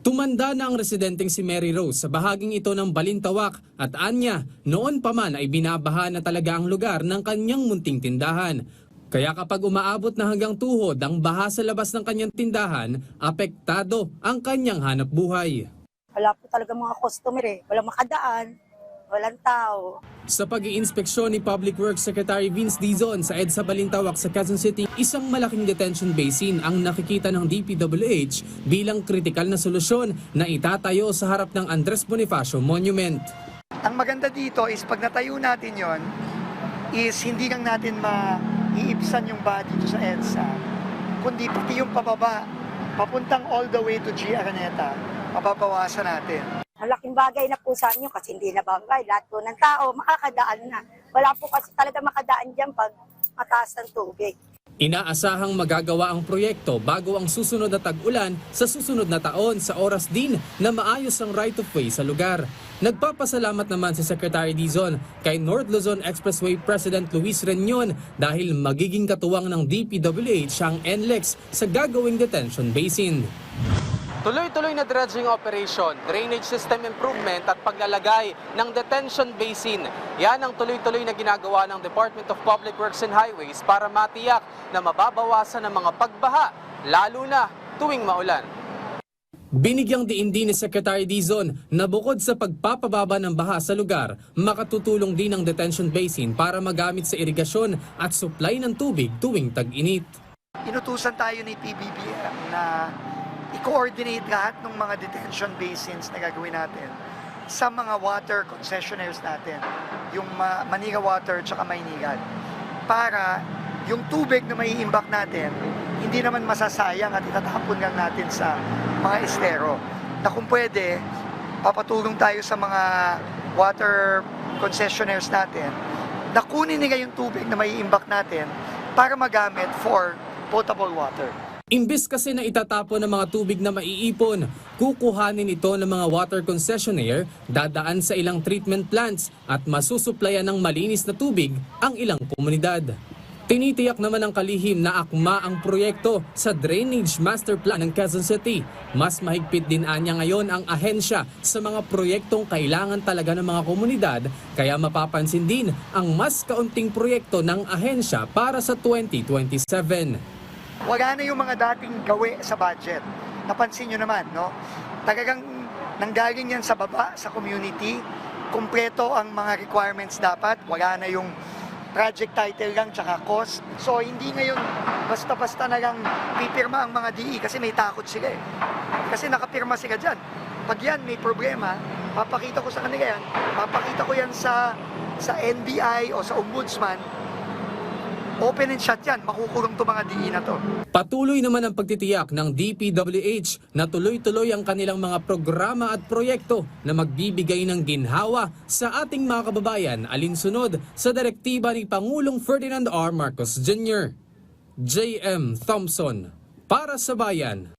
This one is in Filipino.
Tumanda na ang residenteng si Mary Rose sa bahaging ito ng Balintawak at anya, noon pa man ay binabaha na talaga ang lugar ng kanyang munting tindahan. Kaya kapag umaabot na hanggang tuhod ang baha sa labas ng kanyang tindahan, apektado ang kanyang hanap buhay. Wala po talaga mga customer walang makadaan, walang tao. Sa pag-iinspeksyon ni Public Works Secretary Vince Dizon sa EDSA Balintawak sa Quezon City, isang malaking detention basin ang nakikita ng DPWH bilang kritikal na solusyon na itatayo sa harap ng Andres Bonifacio Monument. Ang maganda dito is pag natayo natin yon, is hindi lang natin maiibsan yung baha dito sa EDSA, kundi pati yung pababa, papuntang all the way to G. Araneta, mababawasan natin. Malaking bagay na po sa inyo kasi hindi na bagay. Lahat po ng tao makakadaan na. Wala po kasi talaga makadaan dyan pag mataas ng tubig. Inaasahang magagawa ang proyekto bago ang susunod na tag-ulan sa susunod na taon sa oras din na maayos ang right-of-way sa lugar. Nagpapasalamat naman si Secretary Dizon kay North Luzon Expressway President Luis Reñon dahil magiging katuwang ng DPWH ang NLEX sa gagawing detention basin. Tuloy-tuloy na dredging operation, drainage system improvement at paglalagay ng detention basin. Yan ang tuloy-tuloy na ginagawa ng Department of Public Works and Highways para matiyak na mababawasan ang mga pagbaha, lalo na tuwing maulan. Binigyang diin din ni Secretary Dizon na bukod sa pagpapababa ng baha sa lugar, makatutulong din ang detention basin para magamit sa irigasyon at supply ng tubig tuwing tag-init. Inutusan tayo ni PBBM na i-coordinate lahat ng mga detention basins na gagawin natin sa mga water concessionaires natin, yung Manila Water at Maynilad, para yung tubig na maiimbak natin, hindi naman masasayang at itatapon lang natin sa mga estero. Na kung pwede, papatulong tayo sa mga water concessionaires natin na kunin nila yung tubig na maiimbak natin para magamit for potable water. Imbis kasi na itatapon ng mga tubig na maiipon, kukuhanin ito ng mga water concessionaire, dadaan sa ilang treatment plants at masusuplayan ng malinis na tubig ang ilang komunidad. Tinitiyak naman ng kalihim na akma ang proyekto sa Drainage Master Plan ng Quezon City. Mas mahigpit din anya ngayon ang ahensya sa mga proyektong kailangan talaga ng mga komunidad, kaya mapapansin din ang mas kaunting proyekto ng ahensya para sa 2027. Wala na yung mga dating gawi sa budget. Napansin nyo naman, no? Talagang nanggaling yan sa baba, sa community. Kumpleto ang mga requirements dapat. Wala na yung project title lang tsaka cost. So hindi ngayon basta-basta na lang pipirma ang mga DE kasi may takot sila eh. Kasi nakapirma sila dyan. Pag yan may problema, papakita ko sa kanila yan. Papakita ko yan sa NBI o sa Ombudsman. Open and shut yan, makukulong to mga DE na to. Patuloy naman ang pagtitiyak ng DPWH na tuloy-tuloy ang kanilang mga programa at proyekto na magbibigay ng ginhawa sa ating mga kababayan alinsunod sa direktiba ni Pangulong Ferdinand R. Marcos Jr. J.M. Thompson, para sa Bayan.